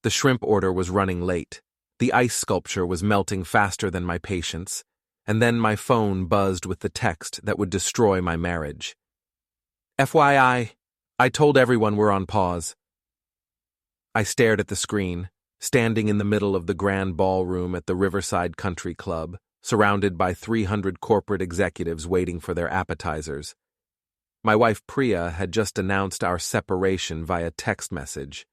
The shrimp order was running late. The ice sculpture was melting faster than my patience, and then my phone buzzed with the text that would destroy my marriage. FYI, I told everyone we're on pause. I stared at the screen, standing in the middle of the Grand Ballroom at the Riverside Country Club, surrounded by 300 corporate executives waiting for their appetizers. My wife Priya had just announced our separation via text message.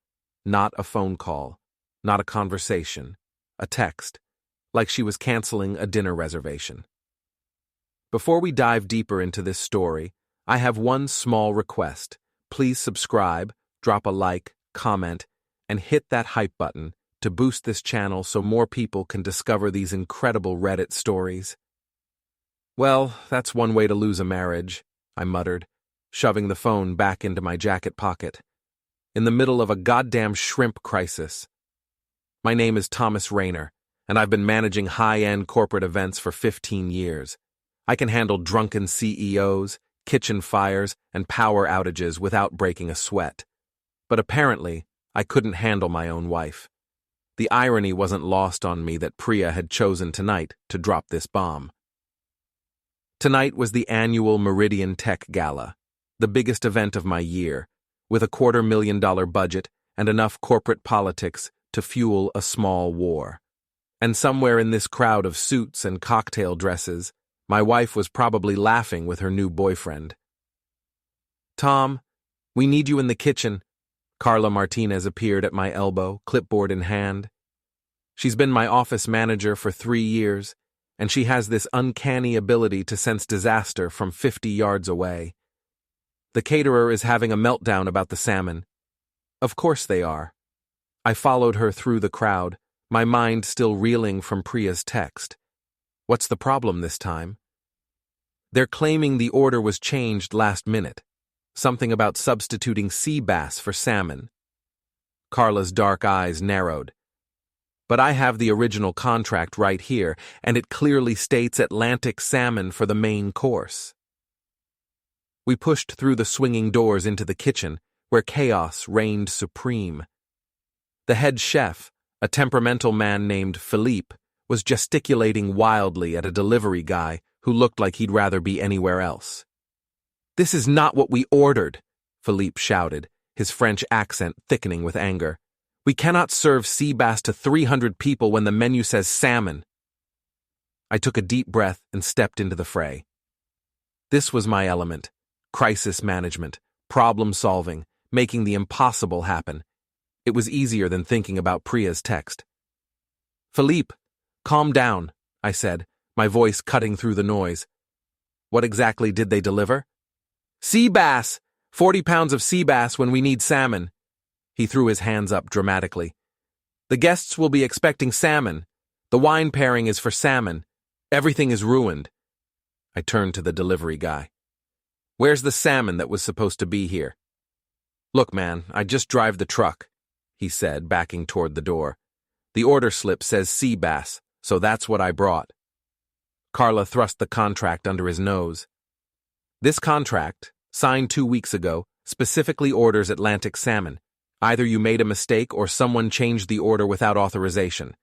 Not a phone call, not a conversation, a text, like she was canceling a dinner reservation. Before we dive deeper into this story, I have one small request. Please subscribe, drop a like, comment, and hit that hype button to boost this channel so more people can discover these incredible Reddit stories. Well, that's one way to lose a marriage, I muttered, shoving the phone back into my jacket pocket. In the middle of a goddamn shrimp crisis. My name is Thomas Rayner, and I've been managing high-end corporate events for 15 years. I can handle drunken CEOs, kitchen fires, and power outages without breaking a sweat. But apparently, I couldn't handle my own wife. The irony wasn't lost on me that Priya had chosen tonight to drop this bomb. Tonight was the annual Meridian Tech gala, the biggest event of my year, with a $250,000 budget and enough corporate politics to fuel a small war. And somewhere in this crowd of suits and cocktail dresses, my wife was probably laughing with her new boyfriend. Tom, we need you in the kitchen. Carla Martinez appeared at my elbow, clipboard in hand. She's been my office manager for 3 years, and she has this uncanny ability to sense disaster from 50 yards away. The caterer is having a meltdown about the salmon. Of course they are. I followed her through the crowd, my mind still reeling from Priya's text. What's the problem this time? They're claiming the order was changed last minute. Something about substituting sea bass for salmon. Carla's dark eyes narrowed. But I have the original contract right here, and it clearly states Atlantic salmon for the main course. We pushed through the swinging doors into the kitchen, where chaos reigned supreme. The head chef, a temperamental man named Philippe, was gesticulating wildly at a delivery guy who looked like he'd rather be anywhere else. "This is not what we ordered," Philippe shouted, his French accent thickening with anger. "We cannot serve sea bass to 300 people when the menu says salmon." I took a deep breath and stepped into the fray. This was my element: crisis management, problem solving, making the impossible happen. It was easier than thinking about Priya's text. "Philippe, calm down," I said, my voice cutting through the noise. "What exactly did they deliver?" "Sea bass! 40 pounds of sea bass when we need salmon." He threw his hands up dramatically. "The guests will be expecting salmon. The wine pairing is for salmon. Everything is ruined." I turned to the delivery guy. "Where's the salmon that was supposed to be here?" "Look, man, I just drive the truck," he said, backing toward the door. "The order slip says sea bass, so that's what I brought." Carla thrust the contract under his nose. "This contract, signed 2 weeks ago, specifically orders Atlantic salmon. Either you made a mistake or someone changed the order without authorization."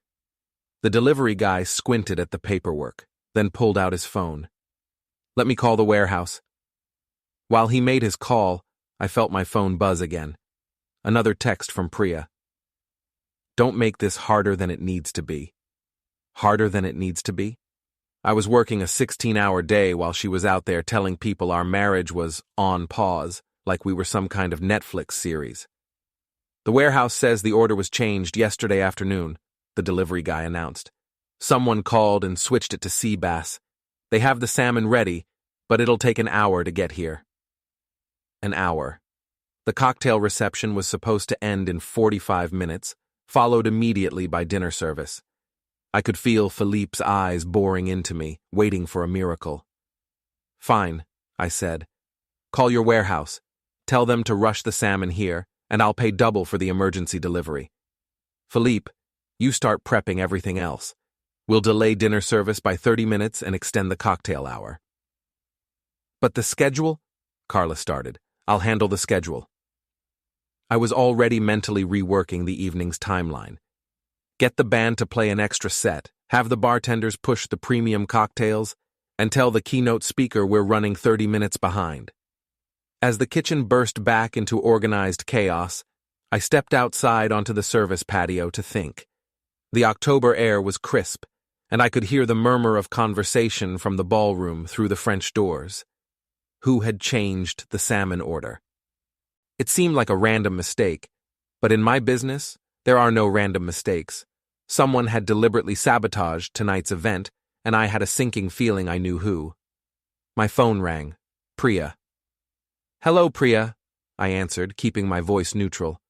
The delivery guy squinted at the paperwork, then pulled out his phone. "Let me call the warehouse." While he made his call, I felt my phone buzz again. Another text from Priya. "Don't make this harder than it needs to be." Harder than it needs to be? I was working a 16-hour day while she was out there telling people our marriage was on pause, like we were some kind of Netflix series. "The warehouse says the order was changed yesterday afternoon," the delivery guy announced. "Someone called and switched it to sea bass. They have the salmon ready, but it'll take an hour to get here." An hour. The cocktail reception was supposed to end in 45 minutes, followed immediately by dinner service. I could feel Philippe's eyes boring into me, waiting for a miracle. "Fine," I said. "Call your warehouse. Tell them to rush the salmon here, and I'll pay double for the emergency delivery. Philippe, you start prepping everything else. We'll delay dinner service by 30 minutes and extend the cocktail hour." "But the schedule?" Carla started. "I'll handle the schedule." I was already mentally reworking the evening's timeline. Get the band to play an extra set, have the bartenders push the premium cocktails, and tell the keynote speaker we're running 30 minutes behind. As the kitchen burst back into organized chaos, I stepped outside onto the service patio to think. The October air was crisp, and I could hear the murmur of conversation from the ballroom through the French doors. Who had changed the salmon order? It seemed like a random mistake, but in my business, there are no random mistakes. Someone had deliberately sabotaged tonight's event, and I had a sinking feeling I knew who. My phone rang. Priya. "Hello, Priya," I answered, keeping my voice neutral.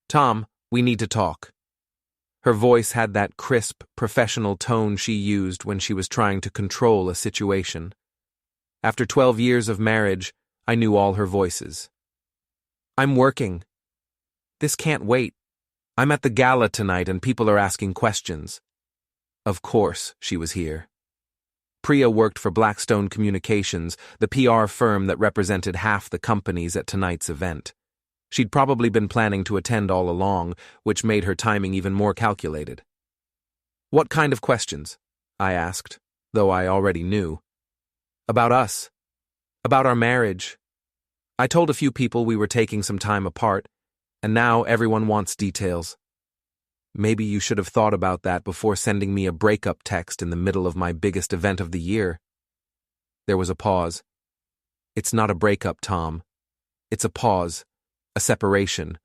"Tom, we need to talk." Her voice had that crisp, professional tone she used when she was trying to control a situation. After 12 years of marriage, I knew all her voices. "I'm working. This can't wait. I'm at the gala tonight and people are asking questions." Of course, she was here. Priya worked for Blackstone Communications, the PR firm that represented half the companies at tonight's event. She'd probably been planning to attend all along, which made her timing even more calculated. "What kind of questions?" I asked, though I already knew. "About us. About our marriage. I told a few people we were taking some time apart, and now everyone wants details. Maybe you should have thought about that before sending me a breakup text in the middle of my biggest event of the year." There was a pause. "It's not a breakup, Tom. It's a pause. A separation.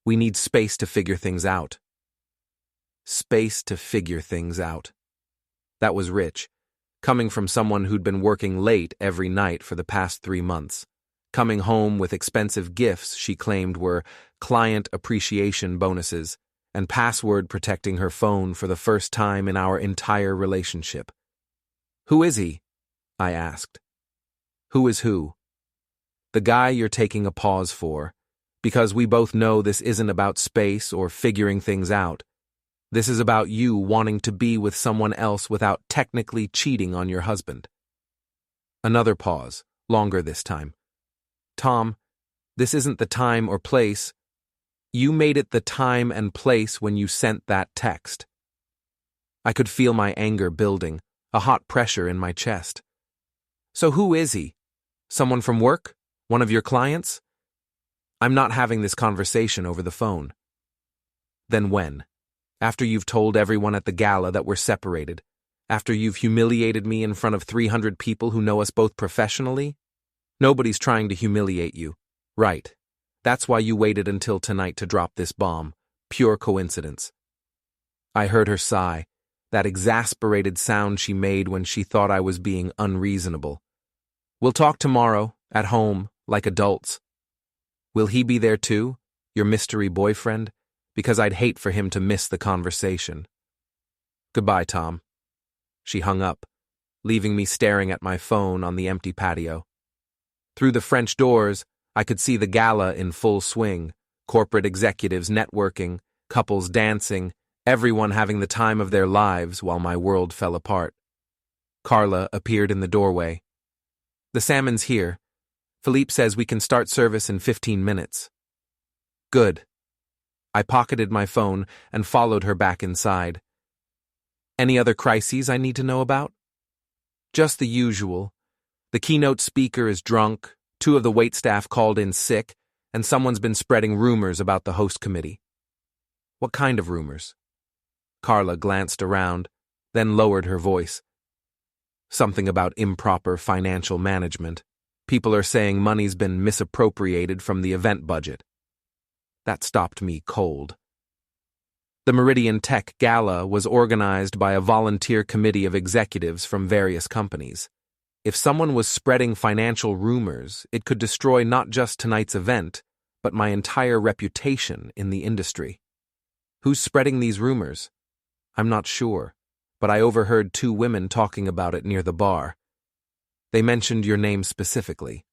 We need space to figure things out." Space to figure things out. That was rich, coming from someone who'd been working late every night for the past 3 months, coming home with expensive gifts she claimed were client appreciation bonuses, and password protecting her phone for the first time in our entire relationship. "Who is he?" I asked. "Who is who?" "The guy you're taking a pause for. Because we both know this isn't about space or figuring things out. This is about you wanting to be with someone else without technically cheating on your husband." Another pause, longer this time. "Tom, this isn't the time or place. You made it the time and place when you sent that text." I could feel my anger building, a hot pressure in my chest. "So who is he? Someone from work? One of your clients?" "I'm not having this conversation over the phone." "Then when? After you've told everyone at the gala that we're separated? After you've humiliated me in front of 300 people who know us both professionally? Nobody's trying to humiliate you. Right. That's why you waited until tonight to drop this bomb. Pure coincidence." I heard her sigh, that exasperated sound she made when she thought I was being unreasonable. "We'll talk tomorrow, at home, like adults." "Will he be there too, your mystery boyfriend? Because I'd hate for him to miss the conversation." "Goodbye, Tom." She hung up, leaving me staring at my phone on the empty patio. Through the French doors, I could see the gala in full swing, corporate executives networking, couples dancing, everyone having the time of their lives while my world fell apart. Carla appeared in the doorway. "The salmon's here. Philippe says we can start service in 15 minutes. "Good." I pocketed my phone and followed her back inside. "Any other crises I need to know about?" "Just the usual. The keynote speaker is drunk, 2 of the waitstaff called in sick, and someone's been spreading rumors about the host committee." "What kind of rumors?" Carla glanced around, then lowered her voice. "Something about improper financial management. People are saying money's been misappropriated from the event budget." That stopped me cold. The Meridian Tech gala was organized by a volunteer committee of executives from various companies. If someone was spreading financial rumors, it could destroy not just tonight's event, but my entire reputation in the industry. Who's spreading these rumors? I'm not sure, but I overheard 2 women talking about it near the bar. They mentioned your name specifically.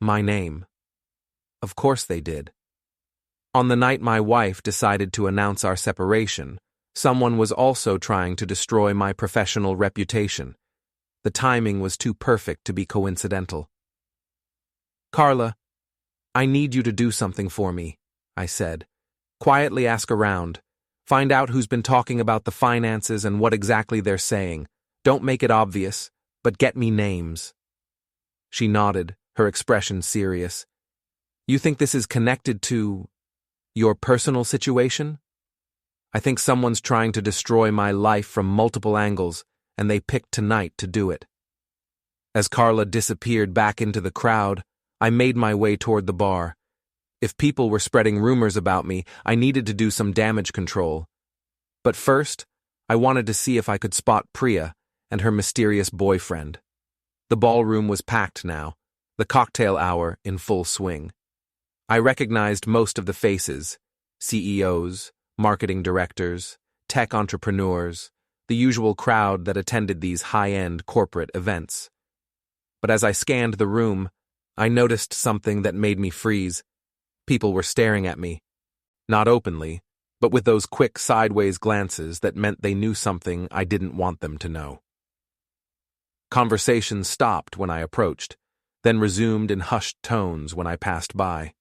My name? Of course they did. On the night my wife decided to announce our separation, someone was also trying to destroy my professional reputation. The timing was too perfect to be coincidental. "Carla, I need you to do something for me," I said. Quietly ask around. Find out who's been talking about the finances and what exactly they're saying. Don't make it obvious, but get me names. She nodded, her expression serious. You think this is connected to your personal situation? I think someone's trying to destroy my life from multiple angles, and they picked tonight to do it. As Carla disappeared back into the crowd, I made my way toward the bar. If people were spreading rumors about me, I needed to do some damage control. But first, I wanted to see if I could spot Priya and her mysterious boyfriend. The ballroom was packed now, the cocktail hour in full swing. I recognized most of the faces: CEOs, marketing directors, tech entrepreneurs, the usual crowd that attended these high-end corporate events. But as I scanned the room, I noticed something that made me freeze. People were staring at me. Not openly, but with those quick sideways glances that meant they knew something I didn't want them to know. Conversation stopped when I approached, then resumed in hushed tones when I passed by.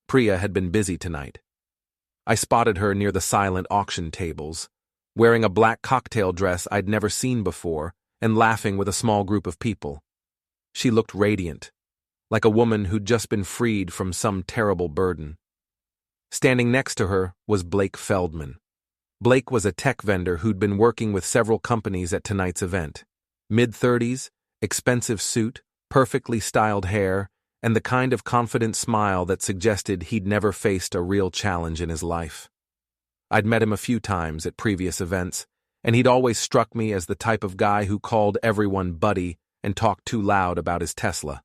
Priya had been busy tonight. I spotted her near the silent auction tables, wearing a black cocktail dress I'd never seen before and laughing with a small group of people. She looked radiant, like a woman who'd just been freed from some terrible burden. Standing next to her was Blake Feldman. Blake was a tech vendor who'd been working with several companies at tonight's event. Mid-30s, expensive suit, perfectly styled hair, and the kind of confident smile that suggested he'd never faced a real challenge in his life. I'd met him a few times at previous events, and he'd always struck me as the type of guy who called everyone buddy and talked too loud about his Tesla.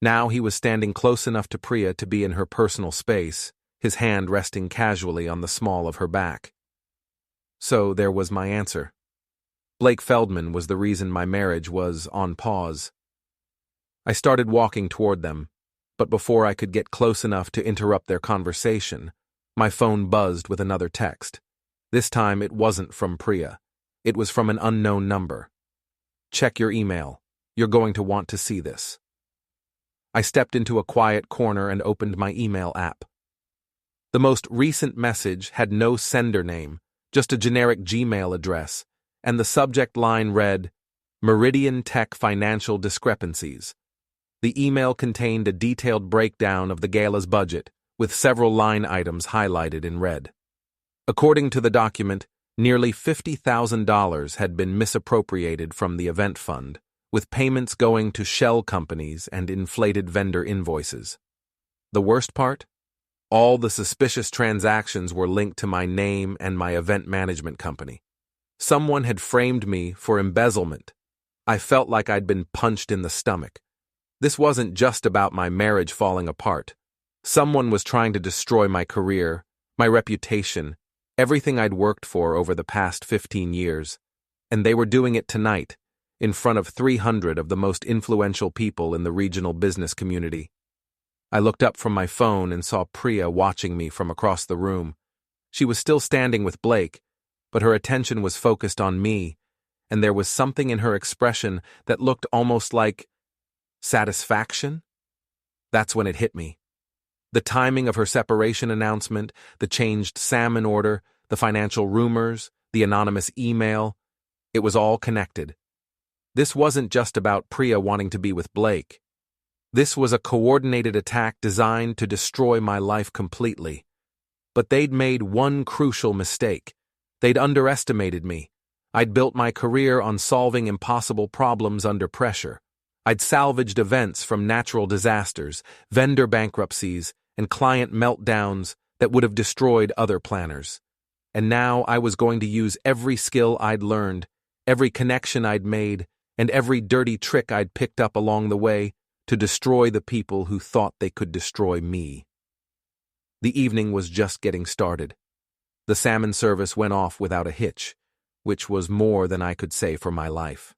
Now he was standing close enough to Priya to be in her personal space, his hand resting casually on the small of her back. So there was my answer. Blake Feldman was the reason my marriage was on pause. I started walking toward them, but before I could get close enough to interrupt their conversation, my phone buzzed with another text. This time it wasn't from Priya. It was from an unknown number. Check your email. You're going to want to see this. I stepped into a quiet corner and opened my email app. The most recent message had no sender name, just a generic Gmail address, and the subject line read, Meridian Tech Financial Discrepancies. The email contained a detailed breakdown of the gala's budget, with several line items highlighted in red. According to the document, nearly $50,000 had been misappropriated from the event fund, with payments going to shell companies and inflated vendor invoices. The worst part? All the suspicious transactions were linked to my name and my event management company. Someone had framed me for embezzlement. I felt like I'd been punched in the stomach. This wasn't just about my marriage falling apart. Someone was trying to destroy my career, my reputation, everything I'd worked for over the past 15 years. And they were doing it tonight, in front of 300 of the most influential people in the regional business community. I looked up from my phone and saw Priya watching me from across the room. She was still standing with Blake, but her attention was focused on me, and there was something in her expression that looked almost like satisfaction? That's when it hit me. The timing of her separation announcement, the changed salmon order, the financial rumors, the anonymous email, it was all connected. This wasn't just about Priya wanting to be with Blake. This was a coordinated attack designed to destroy my life completely. But they'd made one crucial mistake. They'd underestimated me. I'd built my career on solving impossible problems under pressure. I'd salvaged events from natural disasters, vendor bankruptcies, and client meltdowns that would have destroyed other planners. And now I was going to use every skill I'd learned, every connection I'd made, and every dirty trick I'd picked up along the way to destroy the people who thought they could destroy me. The evening was just getting started. The salmon service went off without a hitch, which was more than I could say for my life.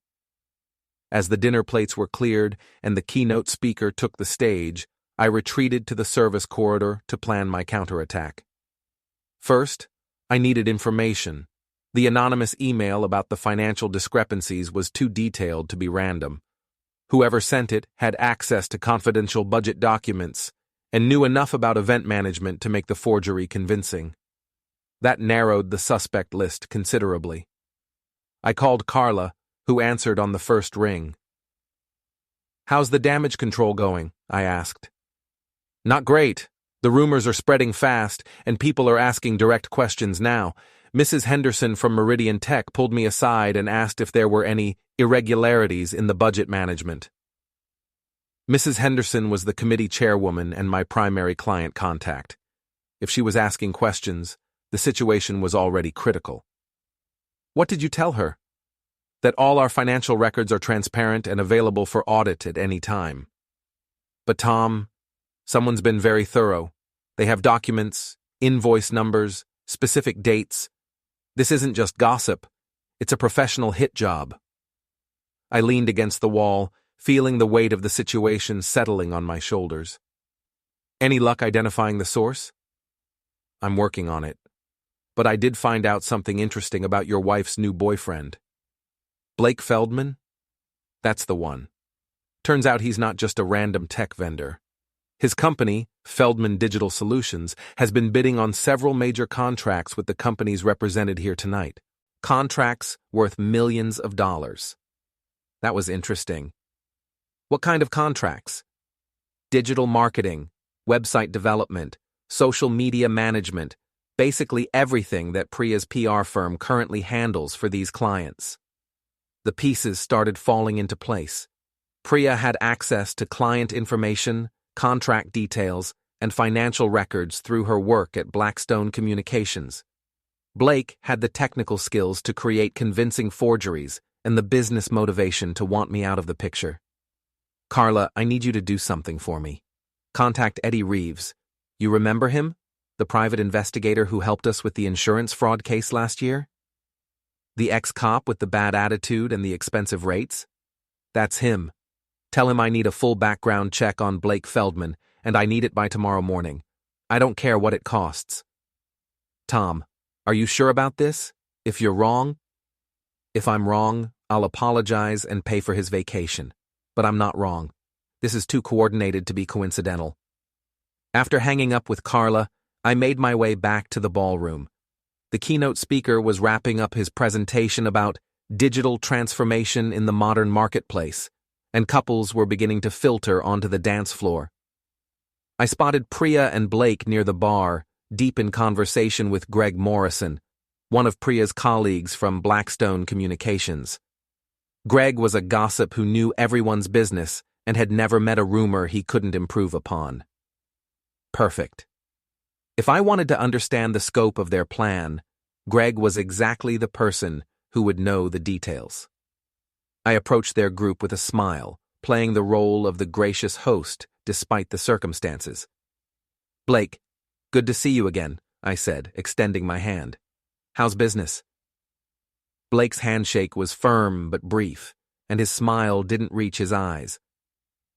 As the dinner plates were cleared and the keynote speaker took the stage, I retreated to the service corridor to plan my counterattack. First, I needed information. The anonymous email about the financial discrepancies was too detailed to be random. Whoever sent it had access to confidential budget documents, and knew enough about event management to make the forgery convincing. That narrowed the suspect list considerably. I called Carla, who answered on the first ring. "How's the damage control going?" I asked. "Not great. The rumors are spreading fast, and people are asking direct questions now. Mrs. Henderson from Meridian Tech pulled me aside and asked if there were any irregularities in the budget management." Mrs. Henderson was the committee chairwoman and my primary client contact. If she was asking questions, the situation was already critical. "What did you tell her?" "That all our financial records are transparent and available for audit at any time." "But Tom, someone's been very thorough. They have documents, invoice numbers, specific dates. This isn't just gossip. It's a professional hit job." I leaned against the wall, feeling the weight of the situation settling on my shoulders. "Any luck identifying the source?" "I'm working on it. But I did find out something interesting about your wife's new boyfriend." "Blake Feldman?" "That's the one. Turns out he's not just a random tech vendor. His company, Feldman Digital Solutions, has been bidding on several major contracts with the companies represented here tonight. Contracts worth millions of dollars." That was interesting. "What kind of contracts?" "Digital marketing, website development, social media management, basically everything that Priya's PR firm currently handles for these clients." The pieces started falling into place. Priya had access to client information, contract details, and financial records through her work at Blackstone Communications. Blake had the technical skills to create convincing forgeries and the business motivation to want me out of the picture. "Carla, I need you to do something for me. Contact Eddie Reeves. You remember him? The private investigator who helped us with the insurance fraud case last year? The ex-cop with the bad attitude and the expensive rates? That's him. Tell him I need a full background check on Blake Feldman, and I need it by tomorrow morning. I don't care what it costs." "Tom, are you sure about this? If you're wrong?" "If I'm wrong, I'll apologize and pay for his vacation. But I'm not wrong. This is too coordinated to be coincidental." After hanging up with Carla, I made my way back to the ballroom. The keynote speaker was wrapping up his presentation about digital transformation in the modern marketplace, and couples were beginning to filter onto the dance floor. I spotted Priya and Blake near the bar, deep in conversation with Greg Morrison, one of Priya's colleagues from Blackstone Communications. Greg was a gossip who knew everyone's business and had never met a rumor he couldn't improve upon. Perfect. If I wanted to understand the scope of their plan, Greg was exactly the person who would know the details. I approached their group with a smile, playing the role of the gracious host despite the circumstances. "Blake, good to see you again," I said, extending my hand. "How's business?" Blake's handshake was firm but brief, and his smile didn't reach his eyes.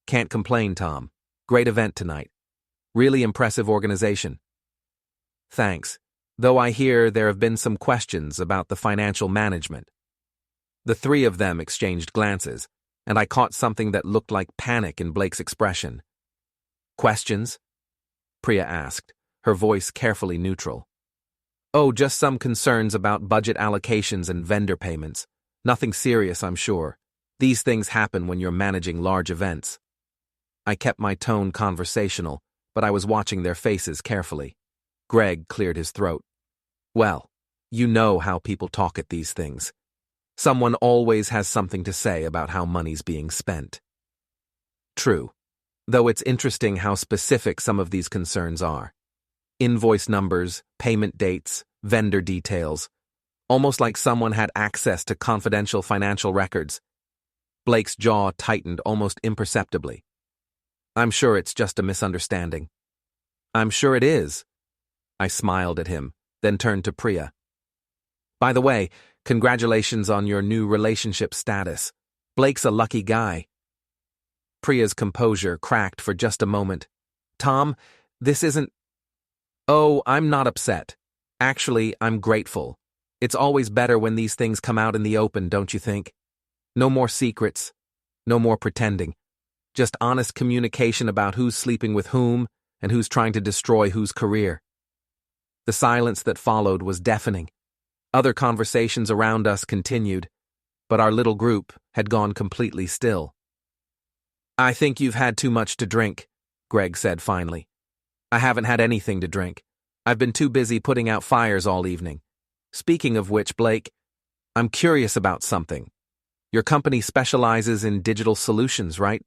"Can't complain, Tom. Great event tonight. Really impressive organization." "Thanks, though I hear there have been some questions about the financial management." The three of them exchanged glances, and I caught something that looked like panic in Blake's expression. "Questions?" Priya asked, her voice carefully neutral. "Oh, just some concerns about budget allocations and vendor payments. Nothing serious, I'm sure. These things happen when you're managing large events." I kept my tone conversational, but I was watching their faces carefully. Greg cleared his throat. "Well, you know how people talk at these things. Someone always has something to say about how money's being spent." True, though it's interesting how specific some of these concerns are. Invoice numbers, payment dates, vendor details. Almost like someone had access to confidential financial records. Blake's jaw tightened almost imperceptibly. "I'm sure it's just a misunderstanding." "I'm sure it is." I smiled at him, then turned to Priya. "By the way, congratulations on your new relationship status. Blake's a lucky guy." Priya's composure cracked for just a moment. "Tom, this isn't—" "Oh, I'm not upset. Actually, I'm grateful. It's always better when these things come out in the open, don't you think? No more secrets. No more pretending. Just honest communication about who's sleeping with whom and who's trying to destroy whose career. The silence that followed was deafening. Other conversations around us continued, but our little group had gone completely still. "I think you've had too much to drink," Greg said finally. "I haven't had anything to drink. I've been too busy putting out fires all evening. Speaking of which, Blake, I'm curious about something. Your company specializes in digital solutions, right?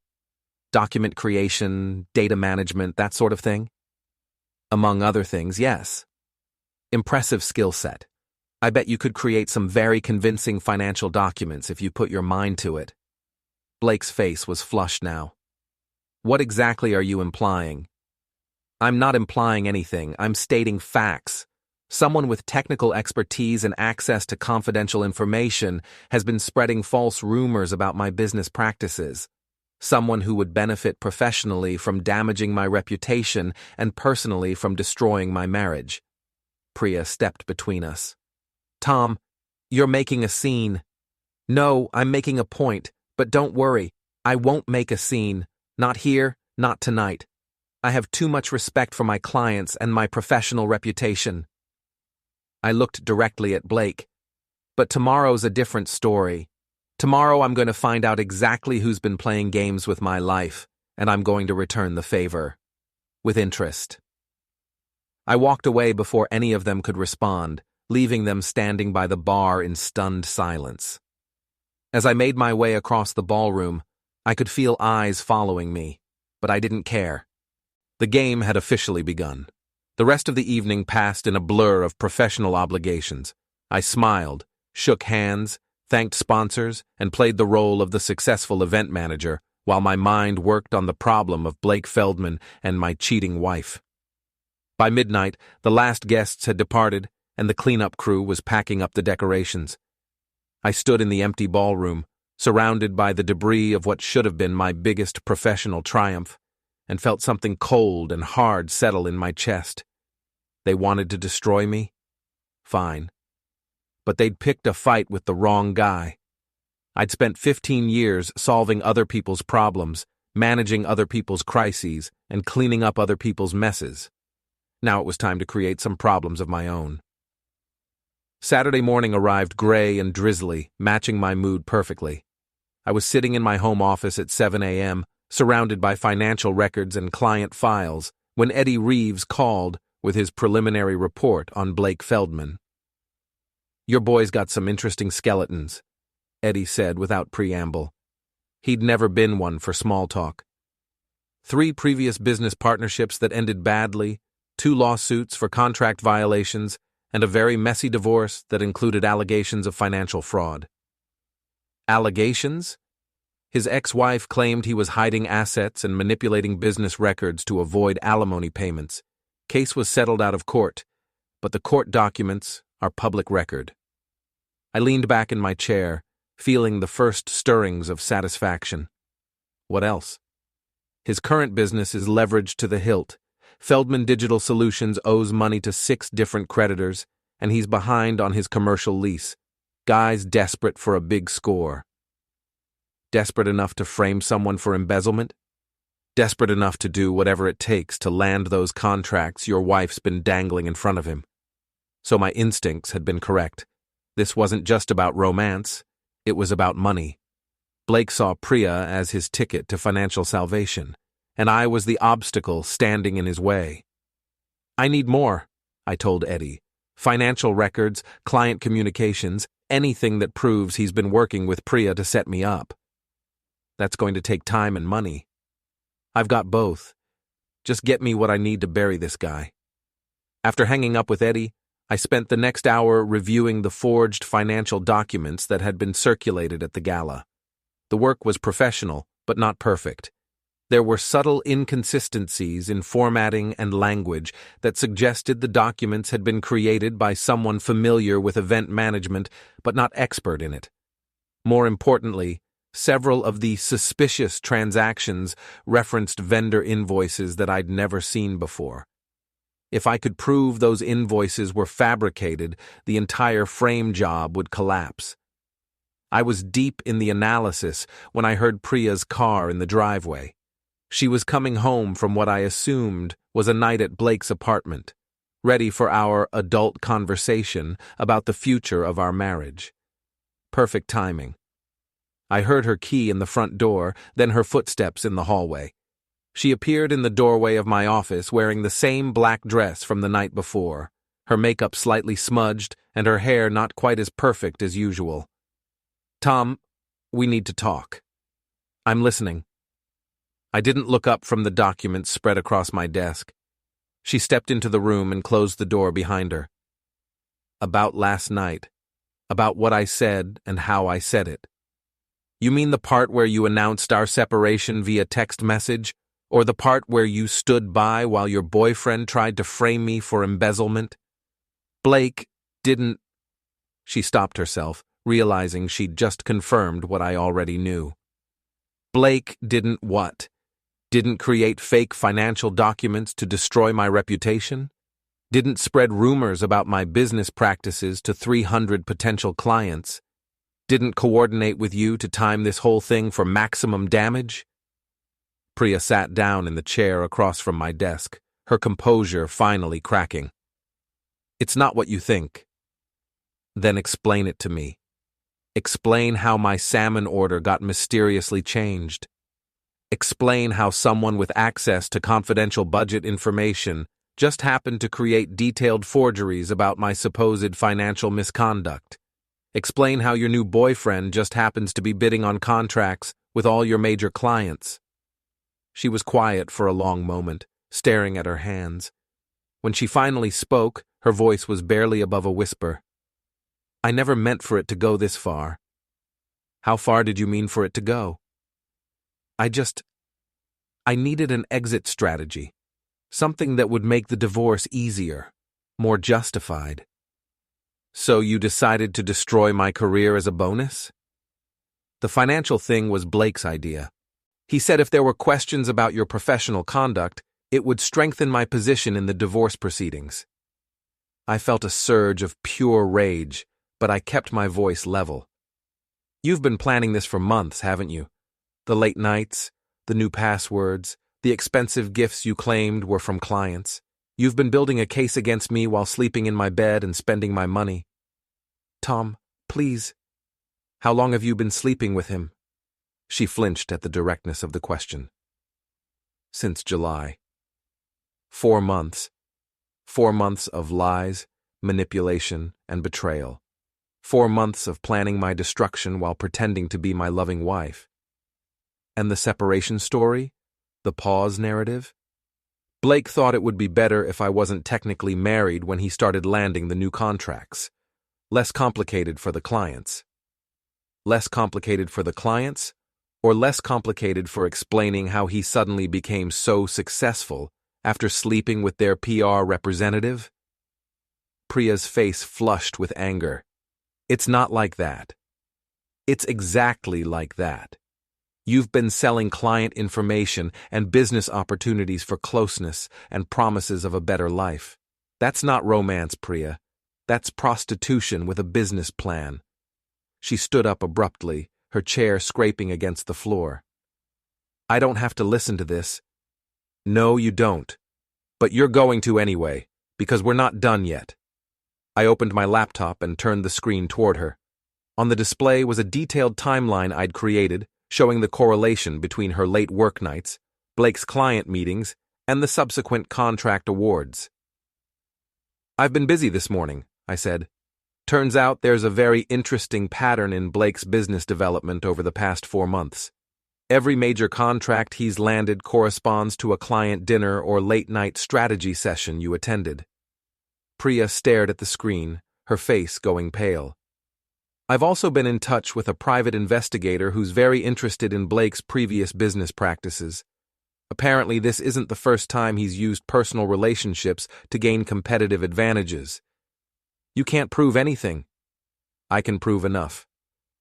Document creation, data management, that sort of thing?" "Among other things, yes." "Impressive skill set. I bet you could create some very convincing financial documents if you put your mind to it." Blake's face was flushed now. "What exactly are you implying?" "I'm not implying anything. I'm stating facts. Someone with technical expertise and access to confidential information has been spreading false rumors about my business practices. Someone who would benefit professionally from damaging my reputation and personally from destroying my marriage." Priya stepped between us. "Tom, you're making a scene." "No, I'm making a point, but don't worry. I won't make a scene. Not here, not tonight. I have too much respect for my clients and my professional reputation." I looked directly at Blake. "But tomorrow's a different story. Tomorrow I'm going to find out exactly who's been playing games with my life, and I'm going to return the favor. With interest." I walked away before any of them could respond, leaving them standing by the bar in stunned silence. As I made my way across the ballroom, I could feel eyes following me, but I didn't care. The game had officially begun. The rest of the evening passed in a blur of professional obligations. I smiled, shook hands, thanked sponsors, and played the role of the successful event manager while my mind worked on the problem of Blake Feldman and my cheating wife. By midnight, the last guests had departed, and the cleanup crew was packing up the decorations. I stood in the empty ballroom, surrounded by the debris of what should have been my biggest professional triumph, and felt something cold and hard settle in my chest. They wanted to destroy me? Fine. But they'd picked a fight with the wrong guy. I'd spent 15 years solving other people's problems, managing other people's crises, and cleaning up other people's messes. Now it was time to create some problems of my own. Saturday morning arrived gray and drizzly, matching my mood perfectly. I was sitting in my home office at 7 a.m., surrounded by financial records and client files, when Eddie Reeves called with his preliminary report on Blake Feldman. "Your boy's got some interesting skeletons," Eddie said without preamble. He'd never been one for small talk. 3 previous business partnerships that ended badly, 2 lawsuits for contract violations, and a very messy divorce that included allegations of financial fraud. Allegations? His ex-wife claimed he was hiding assets and manipulating business records to avoid alimony payments. Case was settled out of court, but the court documents are public record. I leaned back in my chair, feeling the first stirrings of satisfaction. What else? His current business is leveraged to the hilt. Feldman Digital Solutions owes money to 6 different creditors, and he's behind on his commercial lease. Guy's desperate for a big score. Desperate enough to frame someone for embezzlement? Desperate enough to do whatever it takes to land those contracts your wife's been dangling in front of him. So my instincts had been correct. This wasn't just about romance, it was about money. Blake saw Priya as his ticket to financial salvation, and I was the obstacle standing in his way. "I need more," I told Eddie. "Financial records, client communications, anything that proves he's been working with Priya to set me up. That's going to take time and money. I've got both. Just get me what I need to bury this guy." After hanging up with Eddie, I spent the next hour reviewing the forged financial documents that had been circulated at the gala. The work was professional, but not perfect. There were subtle inconsistencies in formatting and language that suggested the documents had been created by someone familiar with event management, but not expert in it. More importantly, several of the suspicious transactions referenced vendor invoices that I'd never seen before. If I could prove those invoices were fabricated, the entire frame job would collapse. I was deep in the analysis when I heard Priya's car in the driveway. She was coming home from what I assumed was a night at Blake's apartment, ready for our adult conversation about the future of our marriage. Perfect timing. I heard her key in the front door, then her footsteps in the hallway. She appeared in the doorway of my office wearing the same black dress from the night before, her makeup slightly smudged and her hair not quite as perfect as usual. "Tom, we need to talk." "I'm listening." I didn't look up from the documents spread across my desk. She stepped into the room and closed the door behind her. "About last night. About what I said and how I said it." "You mean the part where you announced our separation via text message, or the part where you stood by while your boyfriend tried to frame me for embezzlement? Blake didn't—" She stopped herself, realizing she'd just confirmed what I already knew. "Blake didn't what? Didn't create fake financial documents to destroy my reputation? Didn't spread rumors about my business practices to 300 potential clients? Didn't coordinate with you to time this whole thing for maximum damage?" Priya sat down in the chair across from my desk, her composure finally cracking. "It's not what you think." "Then explain it to me. Explain how my salmon order got mysteriously changed. Explain how someone with access to confidential budget information just happened to create detailed forgeries about my supposed financial misconduct. Explain how your new boyfriend just happens to be bidding on contracts with all your major clients." She was quiet for a long moment, staring at her hands. When she finally spoke, her voice was barely above a whisper. "I never meant for it to go this far." "How far did you mean for it to go?" I needed an exit strategy. Something that would make the divorce easier, more justified." "So you decided to destroy my career as a bonus?" "The financial thing was Blake's idea. He said if there were questions about your professional conduct, it would strengthen my position in the divorce proceedings." I felt a surge of pure rage, but I kept my voice level. "You've been planning this for months, haven't you? The late nights, the new passwords, the expensive gifts you claimed were from clients. You've been building a case against me while sleeping in my bed and spending my money." "Tom, please." "How long have you been sleeping with him?" She flinched at the directness of the question. "Since July." 4 months. 4 months of lies, manipulation, and betrayal. 4 months of planning my destruction while pretending to be my loving wife. And the separation story? The pause narrative? Blake thought it would be better if I wasn't technically married when he started landing the new contracts. Less complicated for the clients. Less complicated for the clients? Or less complicated for explaining how he suddenly became so successful after sleeping with their PR representative? Priya's face flushed with anger. "It's not like that. It's exactly like that. You've been selling client information and business opportunities for closeness and promises of a better life. That's not romance, Priya. That's prostitution with a business plan." She stood up abruptly, her chair scraping against the floor. "I don't have to listen to this." "No, you don't. But you're going to anyway, because we're not done yet." I opened my laptop and turned the screen toward her. On the display was a detailed timeline I'd created, showing the correlation between her late work nights, Blake's client meetings, and the subsequent contract awards. "I've been busy this morning," I said. "Turns out there's a very interesting pattern in Blake's business development over the past 4 months. Every major contract he's landed corresponds to a client dinner or late-night strategy session you attended." Priya stared at the screen, her face going pale. "I've also been in touch with a private investigator who's very interested in Blake's previous business practices. Apparently, this isn't the first time he's used personal relationships to gain competitive advantages. You can't prove anything. I can prove enough.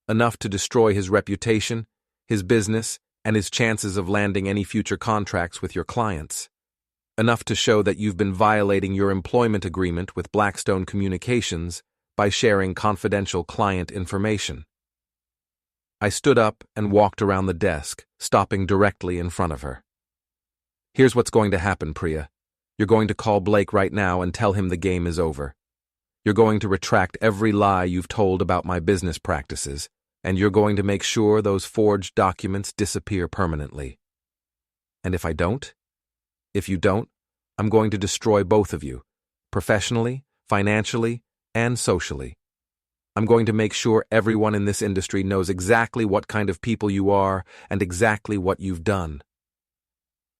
Enough to destroy his reputation, his business, and his chances of landing any future contracts with your clients. Enough to show that you've been violating your employment agreement with Blackstone Communications by sharing confidential client information." I stood up and walked around the desk, stopping directly in front of her. Here's what's going to happen, Priya. You're going to call Blake right now and tell him the game is over. You're going to retract every lie you've told about my business practices, and you're going to make sure those forged documents disappear permanently. And if I don't? If you don't, I'm going to destroy both of you, professionally, financially, and socially. I'm going to make sure everyone in this industry knows exactly what kind of people you are and exactly what you've done.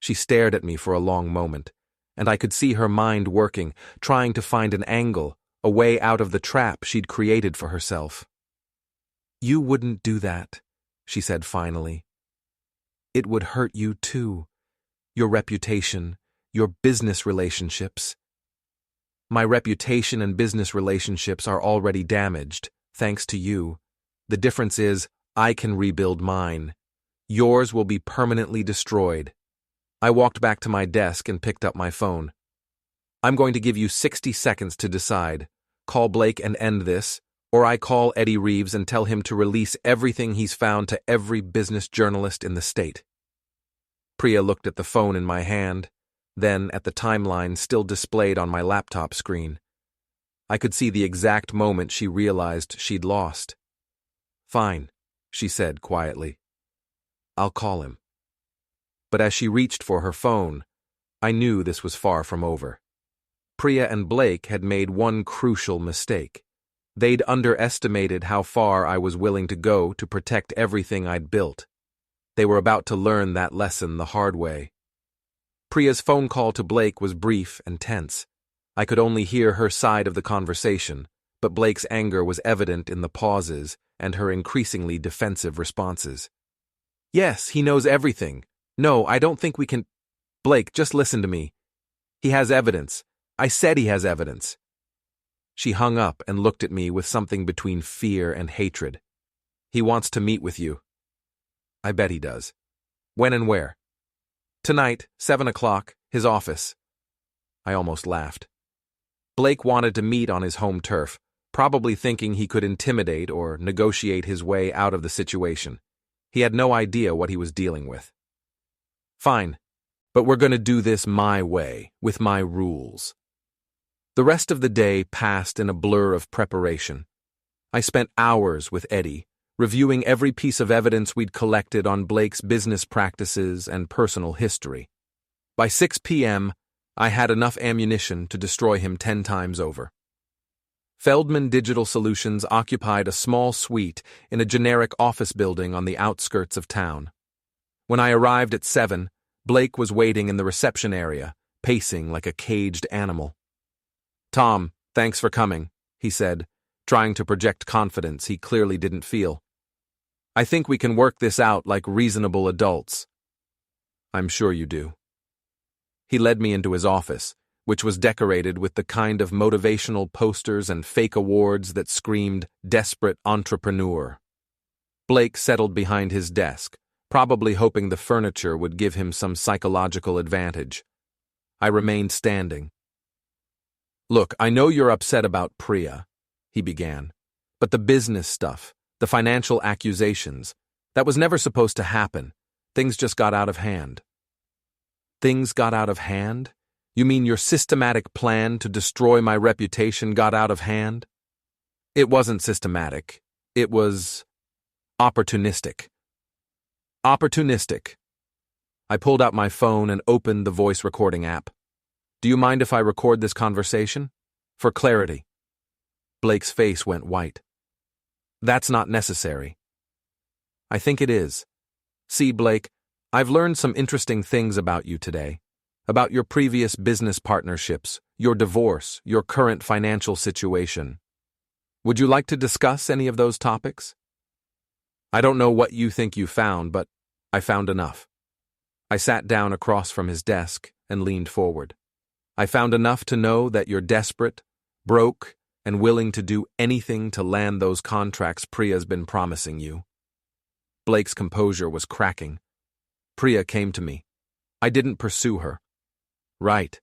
She stared at me for a long moment, and I could see her mind working, trying to find an angle, a way out of the trap she'd created for herself. You wouldn't do that, she said finally. It would hurt you too. Your reputation, your business relationships. My reputation and business relationships are already damaged, thanks to you. The difference is, I can rebuild mine. Yours will be permanently destroyed. I walked back to my desk and picked up my phone. I'm going to give you 60 seconds to decide. Call Blake and end this, or I call Eddie Reeves and tell him to release everything he's found to every business journalist in the state. Priya looked at the phone in my hand, then at the timeline still displayed on my laptop screen. I could see the exact moment she realized she'd lost. Fine, she said quietly. I'll call him. But as she reached for her phone, I knew this was far from over. Priya and Blake had made one crucial mistake. They'd underestimated how far I was willing to go to protect everything I'd built. They were about to learn that lesson the hard way. Priya's phone call to Blake was brief and tense. I could only hear her side of the conversation, but Blake's anger was evident in the pauses and her increasingly defensive responses. Yes, he knows everything. No, I don't think we can… Blake, just listen to me. He has evidence. I said he has evidence. She hung up and looked at me with something between fear and hatred. He wants to meet with you. I bet he does. When and where? Tonight, 7 o'clock, his office. I almost laughed. Blake wanted to meet on his home turf, probably thinking he could intimidate or negotiate his way out of the situation. He had no idea what he was dealing with. Fine, but we're going to do this my way, with my rules. The rest of the day passed in a blur of preparation. I spent hours with Eddie, reviewing every piece of evidence we'd collected on Blake's business practices and personal history. By 6 p.m., I had enough ammunition to destroy him 10 times over. Feldman Digital Solutions occupied a small suite in a generic office building on the outskirts of town. When I arrived at 7, Blake was waiting in the reception area, pacing like a caged animal. Tom, thanks for coming, he said, trying to project confidence he clearly didn't feel. I think we can work this out like reasonable adults. I'm sure you do. He led me into his office, which was decorated with the kind of motivational posters and fake awards that screamed desperate entrepreneur. Blake settled behind his desk, probably hoping the furniture would give him some psychological advantage. I remained standing. Look, I know you're upset about Priya, he began, but the business stuff, the financial accusations, that was never supposed to happen. Things just got out of hand. Things got out of hand? You mean your systematic plan to destroy my reputation got out of hand? It wasn't systematic. It was opportunistic. Opportunistic. I pulled out my phone and opened the voice recording app. Do you mind if I record this conversation? For clarity. Blake's face went white. That's not necessary. I think it is. See, Blake, I've learned some interesting things about you today. About your previous business partnerships, your divorce, your current financial situation. Would you like to discuss any of those topics? I don't know what you think you found, but I found enough. I sat down across from his desk and leaned forward. I found enough to know that you're desperate, broke, and willing to do anything to land those contracts Priya's been promising you. Blake's composure was cracking. Priya came to me. I didn't pursue her. Right.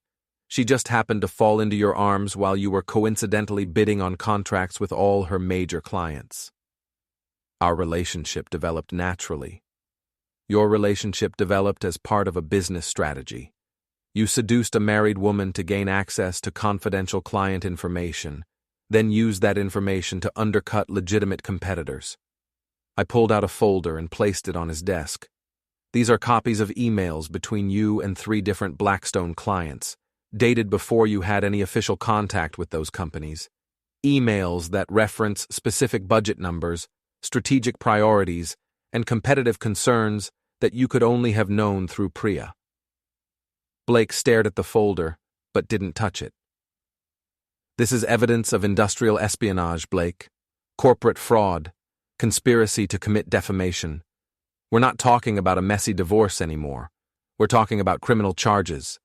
She just happened to fall into your arms while you were coincidentally bidding on contracts with all her major clients. Our relationship developed naturally. Your relationship developed as part of a business strategy, You seduced a married woman to gain access to confidential client information, then used that information to undercut legitimate competitors. I pulled out a folder and placed it on his desk. These are copies of emails between you and 3 different Blackstone clients, dated before you had any official contact with those companies. Emails that reference specific budget numbers, strategic priorities, and competitive concerns that you could only have known through Priya. Blake stared at the folder, but didn't touch it. This is evidence of industrial espionage, Blake. Corporate fraud. Conspiracy to commit defamation. We're not talking about a messy divorce anymore. We're talking about criminal charges.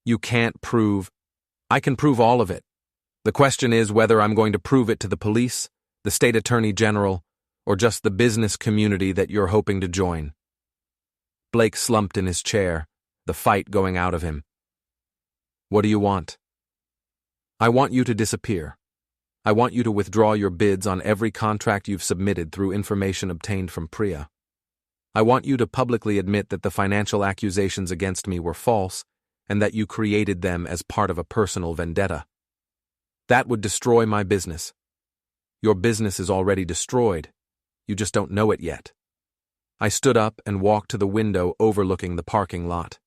You can't prove. I can prove all of it. The question is whether I'm going to prove it to the police, the state attorney general, or just the business community that you're hoping to join. Blake slumped in his chair, the fight going out of him. What do you want? I want you to disappear. I want you to withdraw your bids on every contract you've submitted through information obtained from Priya. I want you to publicly admit that the financial accusations against me were false and that you created them as part of a personal vendetta. That would destroy my business. Your business is already destroyed. You just don't know it yet. I stood up and walked to the window overlooking the parking lot.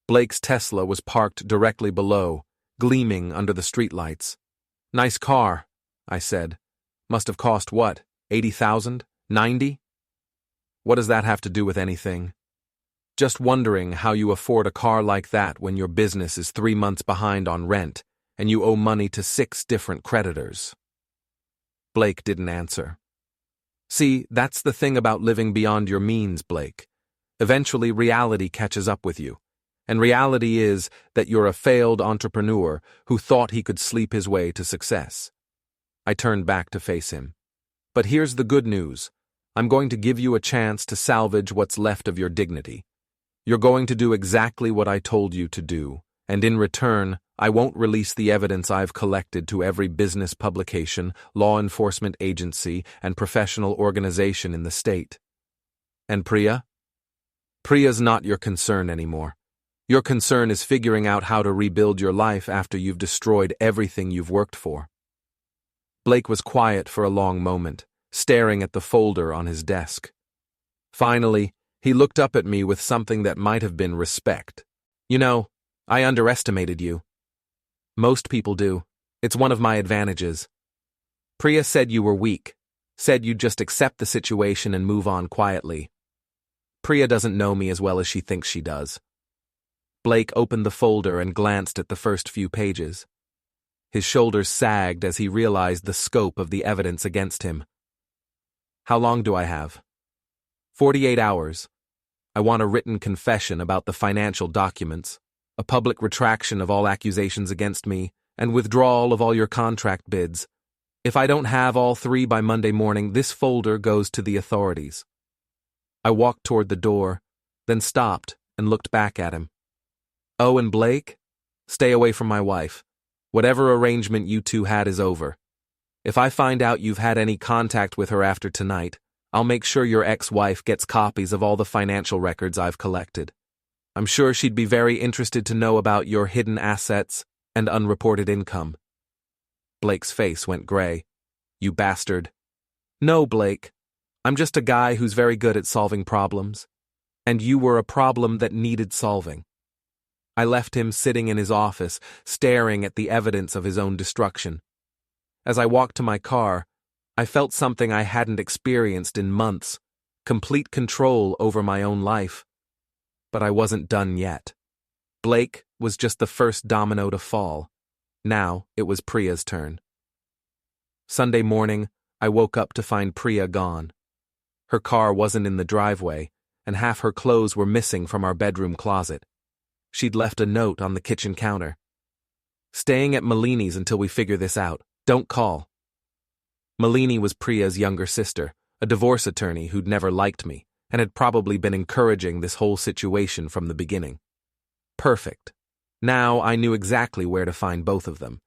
Blake's Tesla was parked directly below, gleaming under the streetlights. Nice car, I said. Must have cost what, 80,000? 90? What does that have to do with anything? Just wondering how you afford a car like that when your business is 3 months behind on rent and you owe money to 6 different creditors. Blake didn't answer. See, that's the thing about living beyond your means, Blake. Eventually, reality catches up with you. And reality is that you're a failed entrepreneur who thought he could sleep his way to success. I turned back to face him. But here's the good news. I'm going to give you a chance to salvage what's left of your dignity. You're going to do exactly what I told you to do, and in return, I won't release the evidence I've collected to every business publication, law enforcement agency, and professional organization in the state. And Priya? Priya's not your concern anymore. Your concern is figuring out how to rebuild your life after you've destroyed everything you've worked for. Blake was quiet for a long moment, staring at the folder on his desk. Finally, he looked up at me with something that might have been respect. You know, I underestimated you. Most people do. It's one of my advantages. Priya said you were weak, said you'd just accept the situation and move on quietly. Priya doesn't know me as well as she thinks she does. Blake opened the folder and glanced at the first few pages. His shoulders sagged as he realized the scope of the evidence against him. How long do I have? 48 hours. I want a written confession about the financial documents, a public retraction of all accusations against me, and withdrawal of all your contract bids. If I don't have all 3 by Monday morning, this folder goes to the authorities. I walked toward the door, then stopped and looked back at him. Oh, and Blake? Stay away from my wife. Whatever arrangement you two had is over. If I find out you've had any contact with her after tonight, I'll make sure your ex-wife gets copies of all the financial records I've collected. I'm sure she'd be very interested to know about your hidden assets and unreported income. Blake's face went gray. You bastard. No, Blake. I'm just a guy who's very good at solving problems. And you were a problem that needed solving. I left him sitting in his office, staring at the evidence of his own destruction. As I walked to my car, I felt something I hadn't experienced in months, complete control over my own life. But I wasn't done yet. Blake was just the first domino to fall. Now it was Priya's turn. Sunday morning, I woke up to find Priya gone. Her car wasn't in the driveway, and half her clothes were missing from our bedroom closet. She'd left a note on the kitchen counter. Staying at Malini's until we figure this out. Don't call. Malini was Priya's younger sister, a divorce attorney who'd never liked me, and had probably been encouraging this whole situation from the beginning. Perfect. Now I knew exactly where to find both of them.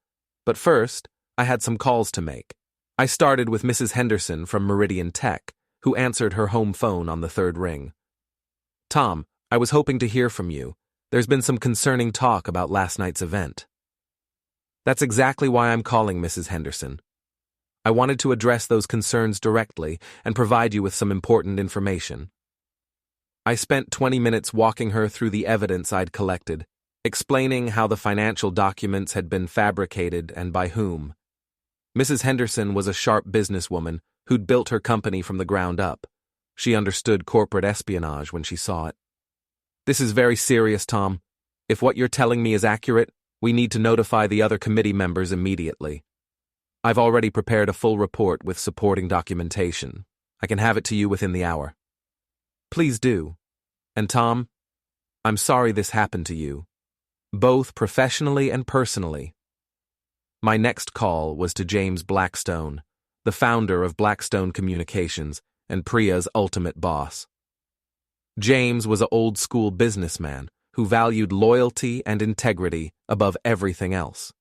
But first, I had some calls to make. I started with Mrs. Henderson from Meridian Tech, who answered her home phone on the 3rd ring. Tom, I was hoping to hear from you. There's been some concerning talk about last night's event. That's exactly why I'm calling, Mrs. Henderson. I wanted to address those concerns directly and provide you with some important information. I spent 20 minutes walking her through the evidence I'd collected, explaining how the financial documents had been fabricated and by whom. Mrs. Henderson was a sharp businesswoman who'd built her company from the ground up. She understood corporate espionage when she saw it. This is very serious, Tom. If what you're telling me is accurate, we need to notify the other committee members immediately. I've already prepared a full report with supporting documentation. I can have it to you within the hour. Please do. And Tom, I'm sorry this happened to you, both professionally and personally. My next call was to James Blackstone, the founder of Blackstone Communications and Priya's ultimate boss. James was an old-school businessman who valued loyalty and integrity above everything else.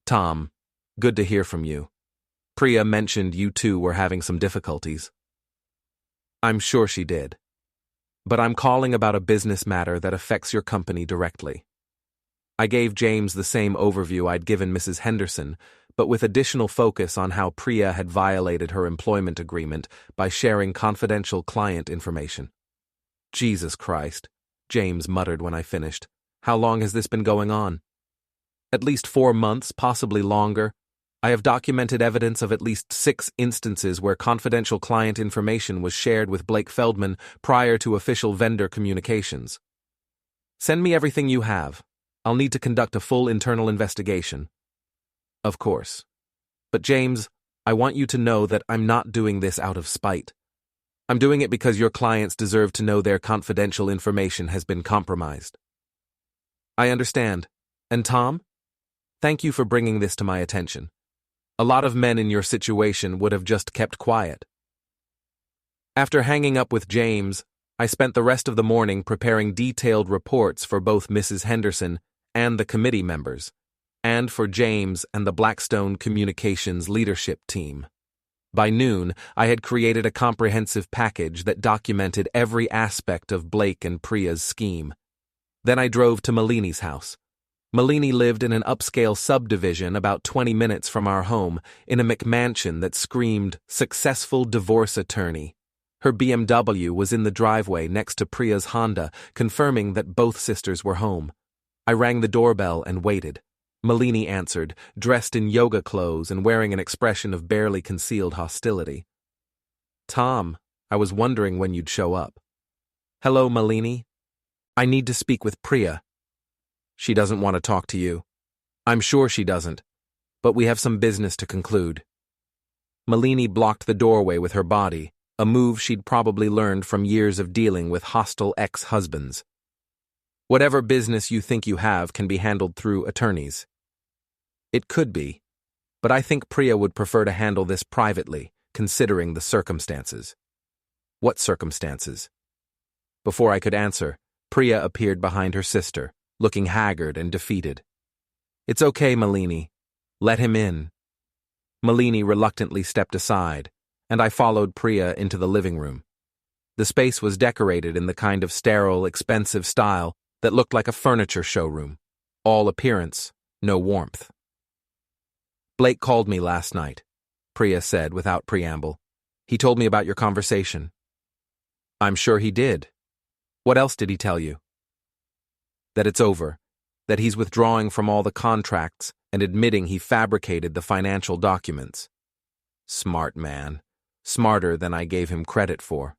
Tom, good to hear from you. Priya mentioned you two were having some difficulties. I'm sure she did. But I'm calling about a business matter that affects your company directly. I gave James the same overview I'd given Mrs. Henderson, but with additional focus on how Priya had violated her employment agreement by sharing confidential client information. Jesus Christ, James muttered when I finished. How long has this been going on? At least 4 months, possibly longer. I have documented evidence of at least 6 instances where confidential client information was shared with Blake Feldman prior to official vendor communications. Send me everything you have. I'll need to conduct a full internal investigation. Of course. But James, I want you to know that I'm not doing this out of spite. I'm doing it because your clients deserve to know their confidential information has been compromised. I understand. And Tom, thank you for bringing this to my attention. A lot of men in your situation would have just kept quiet. After hanging up with James, I spent the rest of the morning preparing detailed reports for both Mrs. Henderson and the committee members, and for James and the Blackstone Communications leadership team. By noon, I had created a comprehensive package that documented every aspect of Blake and Priya's scheme. Then I drove to Malini's house. Malini lived in an upscale subdivision about 20 minutes from our home, in a McMansion that screamed, "Successful divorce attorney." Her BMW was in the driveway next to Priya's Honda, confirming that both sisters were home. I rang the doorbell and waited. Malini answered, dressed in yoga clothes and wearing an expression of barely concealed hostility. Tom, I was wondering when you'd show up. Hello, Malini. I need to speak with Priya. She doesn't want to talk to you. I'm sure she doesn't, but we have some business to conclude. Malini blocked the doorway with her body, a move she'd probably learned from years of dealing with hostile ex-husbands. Whatever business you think you have can be handled through attorneys. It could be, but I think Priya would prefer to handle this privately, considering the circumstances. What circumstances? Before I could answer, Priya appeared behind her sister, looking haggard and defeated. It's okay, Malini. Let him in. Malini reluctantly stepped aside, and I followed Priya into the living room. The space was decorated in the kind of sterile, expensive style that looked like a furniture showroom. All appearance, no warmth. Blake called me last night, Priya said without preamble. He told me about your conversation. I'm sure he did. What else did he tell you? That it's over, that he's withdrawing from all the contracts and admitting he fabricated the financial documents. Smart man. Smarter than I gave him credit for.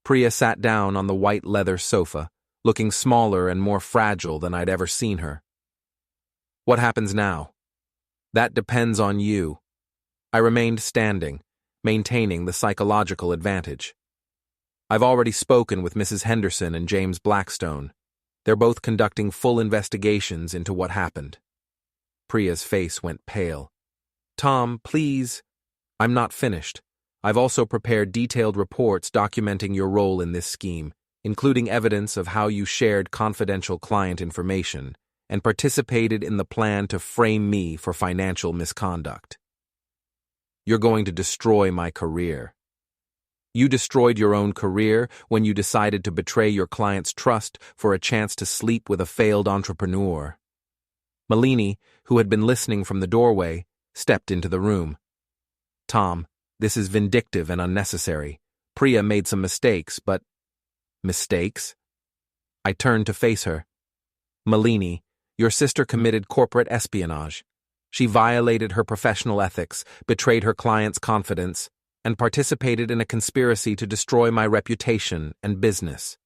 Priya sat down on the white leather sofa, looking smaller and more fragile than I'd ever seen her. What happens now? That depends on you. I remained standing, maintaining the psychological advantage. I've already spoken with Mrs. Henderson and James Blackstone. They're both conducting full investigations into what happened. Priya's face went pale. Tom, please. I'm not finished. I've also prepared detailed reports documenting your role in this scheme, including evidence of how you shared confidential client information and participated in the plan to frame me for financial misconduct. You're going to destroy my career. You destroyed your own career when you decided to betray your client's trust for a chance to sleep with a failed entrepreneur. Malini, who had been listening from the doorway, stepped into the room. Tom, this is vindictive and unnecessary. Priya made some mistakes, but… Mistakes? I turned to face her. Malini, your sister committed corporate espionage. She violated her professional ethics, betrayed her client's confidence, and participated in a conspiracy to destroy my reputation and business.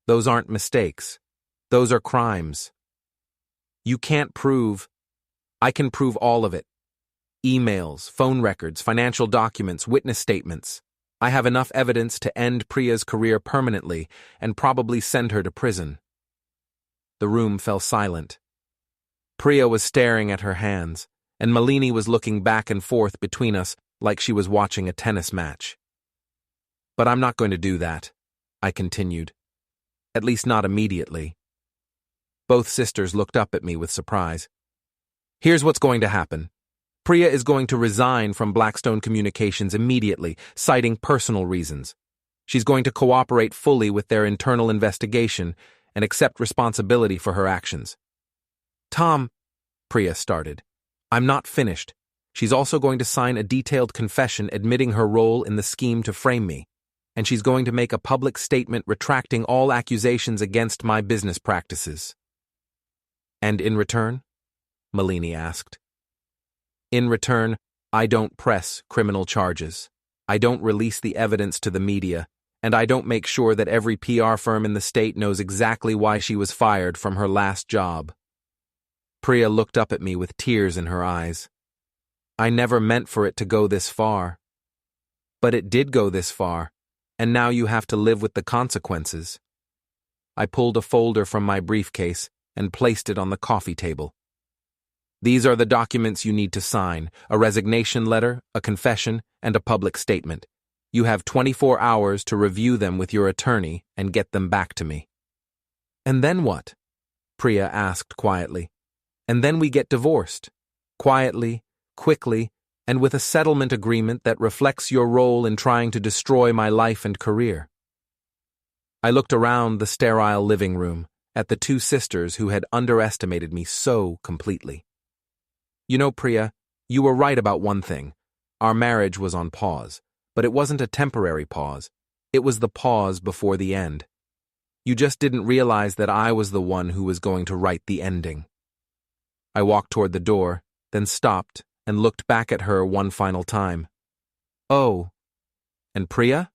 Those aren't mistakes. Those are crimes. You can't prove… I can prove all of it. Emails, phone records, financial documents, witness statements. I have enough evidence to end Priya's career permanently and probably send her to prison. The room fell silent. Priya was staring at her hands, and Malini was looking back and forth between us like she was watching a tennis match. But I'm not going to do that, I continued. At least not immediately. Both sisters looked up at me with surprise. Here's what's going to happen. Priya is going to resign from Blackstone Communications immediately, citing personal reasons. She's going to cooperate fully with their internal investigation and accept responsibility for her actions. Tom, Priya started, I'm not finished. She's also going to sign a detailed confession admitting her role in the scheme to frame me, and she's going to make a public statement retracting all accusations against my business practices. And in return? Malini asked. In return, I don't press criminal charges. I don't release the evidence to the media, and I don't make sure that every PR firm in the state knows exactly why she was fired from her last job. Priya looked up at me with tears in her eyes. I never meant for it to go this far. But it did go this far, and now you have to live with the consequences. I pulled a folder from my briefcase and placed it on the coffee table. These are the documents you need to sign: a resignation letter, a confession, and a public statement. You have 24 hours to review them with your attorney and get them back to me. And then what? Priya asked quietly. And then we get divorced. Quietly, quickly, and with a settlement agreement that reflects your role in trying to destroy my life and career. I looked around the sterile living room at the two sisters who had underestimated me so completely. You know, Priya, you were right about one thing. Our marriage was on pause, but it wasn't a temporary pause. It was the pause before the end. You just didn't realize that I was the one who was going to write the ending. I walked toward the door, then stopped and looked back at her one final time. Oh, and Priya?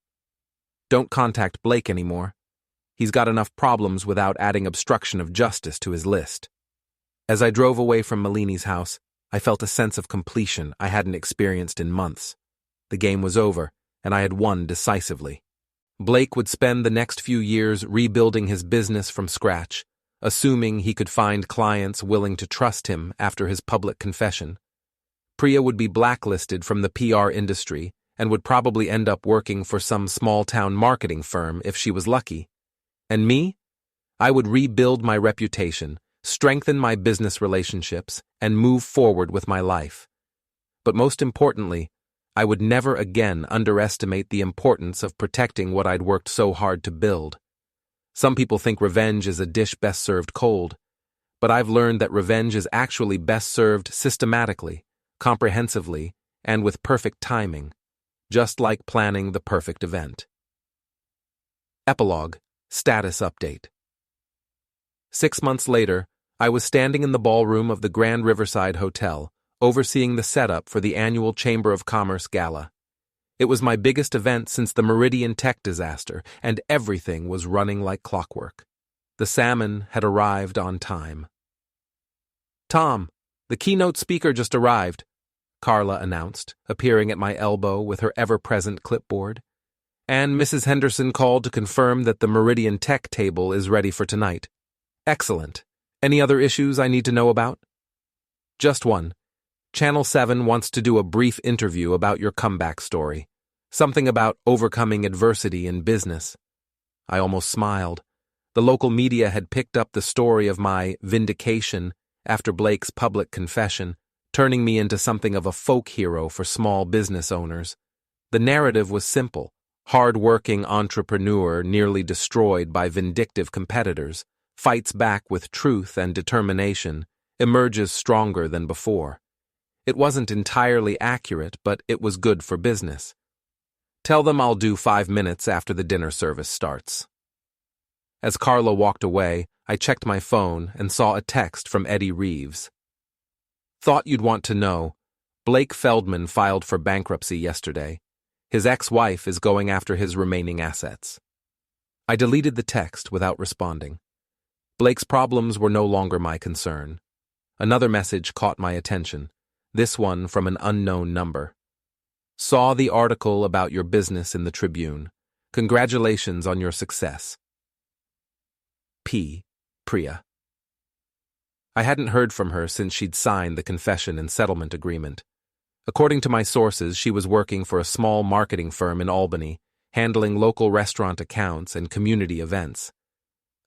Don't contact Blake anymore. He's got enough problems without adding obstruction of justice to his list. As I drove away from Malini's house, I felt a sense of completion I hadn't experienced in months. The game was over, and I had won decisively. Blake would spend the next few years rebuilding his business from scratch, assuming he could find clients willing to trust him after his public confession. Priya would be blacklisted from the PR industry and would probably end up working for some small-town marketing firm if she was lucky. And me? I would rebuild my reputation, strengthen my business relationships, and move forward with my life. But most importantly, I would never again underestimate the importance of protecting what I'd worked so hard to build. Some people think revenge is a dish best served cold, but I've learned that revenge is actually best served systematically, comprehensively, and with perfect timing, just like planning the perfect event. Epilogue, status update. 6 months later, I was standing in the ballroom of the Grand Riverside Hotel, overseeing the setup for the annual Chamber of Commerce Gala. It was my biggest event since the Meridian Tech disaster, and everything was running like clockwork. The salmon had arrived on time. Tom, the keynote speaker just arrived, Carla announced, appearing at my elbow with her ever-present clipboard. And Mrs. Henderson called to confirm that the Meridian Tech table is ready for tonight. Excellent. Any other issues I need to know about? Just one. Channel 7 wants to do a brief interview about your comeback story. Something about overcoming adversity in business. I almost smiled. The local media had picked up the story of my vindication after Blake's public confession, turning me into something of a folk hero for small business owners. The narrative was simple. Hard-working entrepreneur nearly destroyed by vindictive competitors, fights back with truth and determination, emerges stronger than before. It wasn't entirely accurate, but it was good for business. Tell them I'll do 5 minutes after the dinner service starts. As Carla walked away, I checked my phone and saw a text from Eddie Reeves. Thought you'd want to know. Blake Feldman filed for bankruptcy yesterday. His ex-wife is going after his remaining assets. I deleted the text without responding. Blake's problems were no longer my concern. Another message caught my attention, this one from an unknown number. Saw the article about your business in the Tribune. Congratulations on your success. Priya. I hadn't heard from her since she'd signed the confession and settlement agreement. According to my sources, she was working for a small marketing firm in Albany, handling local restaurant accounts and community events.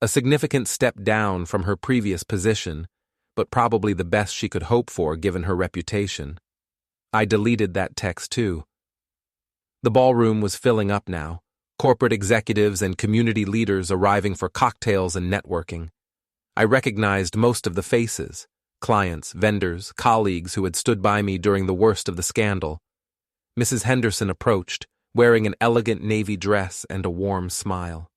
A significant step down from her previous position, but probably the best she could hope for given her reputation. I deleted that text too. The ballroom was filling up now, corporate executives and community leaders arriving for cocktails and networking. I recognized most of the faces, clients, vendors, colleagues who had stood by me during the worst of the scandal. Mrs. Henderson approached, wearing an elegant navy dress and a warm smile.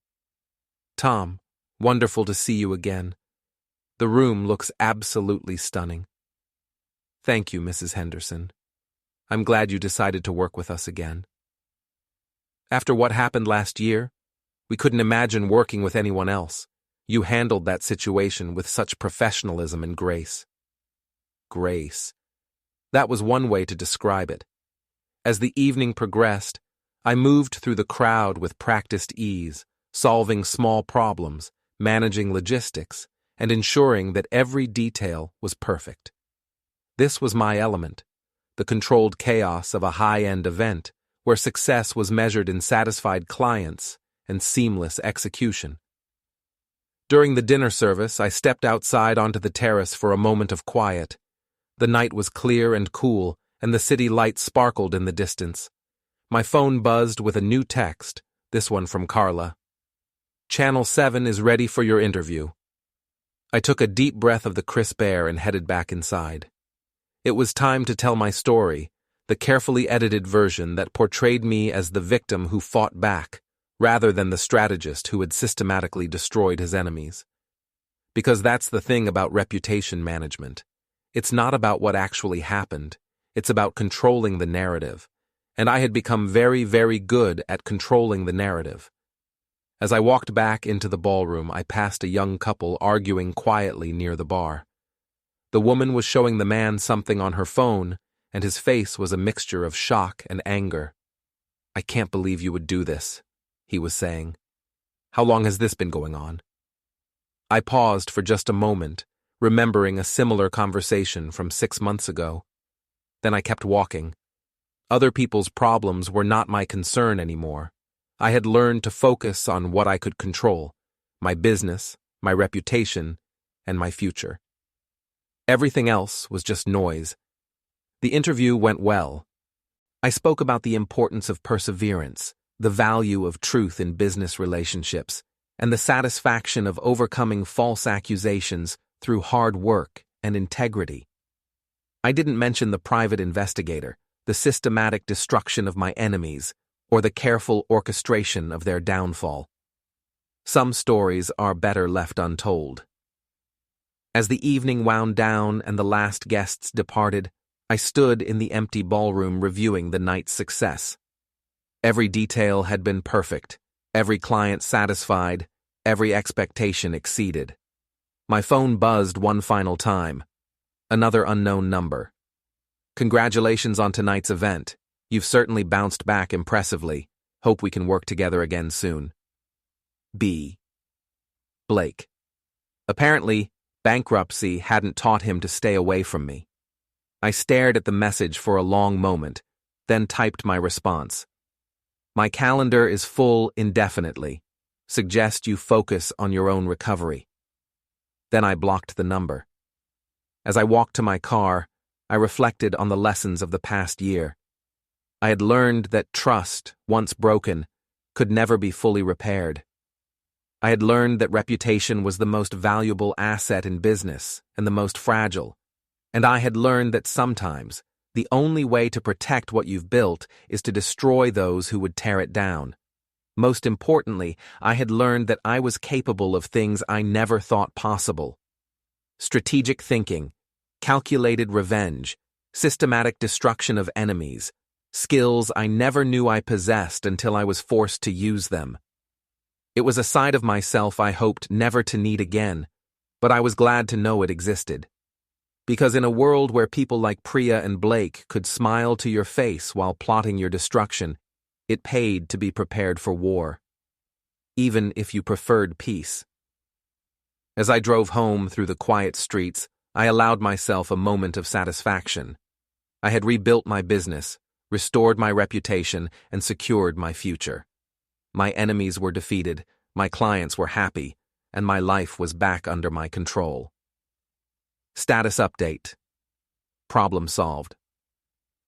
Tom, wonderful to see you again. The room looks absolutely stunning. Thank you, Mrs. Henderson. I'm glad you decided to work with us again. After what happened last year, we couldn't imagine working with anyone else. You handled that situation with such professionalism and grace. Grace. That was one way to describe it. As the evening progressed, I moved through the crowd with practiced ease, solving small problems, managing logistics, and ensuring that every detail was perfect. This was my element, the controlled chaos of a high-end event where success was measured in satisfied clients and seamless execution. During the dinner service, I stepped outside onto the terrace for a moment of quiet. The night was clear and cool, and the city lights sparkled in the distance. My phone buzzed with a new text, this one from Carla. Channel 7 is ready for your interview. I took a deep breath of the crisp air and headed back inside. It was time to tell my story, the carefully edited version that portrayed me as the victim who fought back, rather than the strategist who had systematically destroyed his enemies. Because that's the thing about reputation management. It's not about what actually happened, it's about controlling the narrative. And I had become very, very good at controlling the narrative. As I walked back into the ballroom, I passed a young couple arguing quietly near the bar. The woman was showing the man something on her phone, and his face was a mixture of shock and anger. I can't believe you would do this, he was saying. How long has this been going on? I paused for just a moment, remembering a similar conversation from 6 months ago. Then I kept walking. Other people's problems were not my concern anymore. I had learned to focus on what I could control, my business, my reputation, and my future. Everything else was just noise. The interview went well. I spoke about the importance of perseverance, the value of truth in business relationships, and the satisfaction of overcoming false accusations through hard work and integrity. I didn't mention the private investigator, the systematic destruction of my enemies, or the careful orchestration of their downfall. Some stories are better left untold. As the evening wound down and the last guests departed, I stood in the empty ballroom reviewing the night's success. Every detail had been perfect, every client satisfied, every expectation exceeded. My phone buzzed one final time. Another unknown number. Congratulations on tonight's event. You've certainly bounced back impressively. Hope we can work together again soon. Blake. Apparently, bankruptcy hadn't taught him to stay away from me. I stared at the message for a long moment, then typed my response. My calendar is full indefinitely. Suggest you focus on your own recovery. Then I blocked the number. As I walked to my car, I reflected on the lessons of the past year. I had learned that trust, once broken, could never be fully repaired. I had learned that reputation was the most valuable asset in business and the most fragile, and I had learned that sometimes the only way to protect what you've built is to destroy those who would tear it down. Most importantly, I had learned that I was capable of things I never thought possible. Strategic thinking, calculated revenge, systematic destruction of enemies, skills I never knew I possessed until I was forced to use them. It was a side of myself I hoped never to need again, but I was glad to know it existed. Because in a world where people like Priya and Blake could smile to your face while plotting your destruction, it paid to be prepared for war, even if you preferred peace. As I drove home through the quiet streets, I allowed myself a moment of satisfaction. I had rebuilt my business, restored my reputation, and secured my future. My enemies were defeated, my clients were happy, and my life was back under my control. Status update. Problem solved.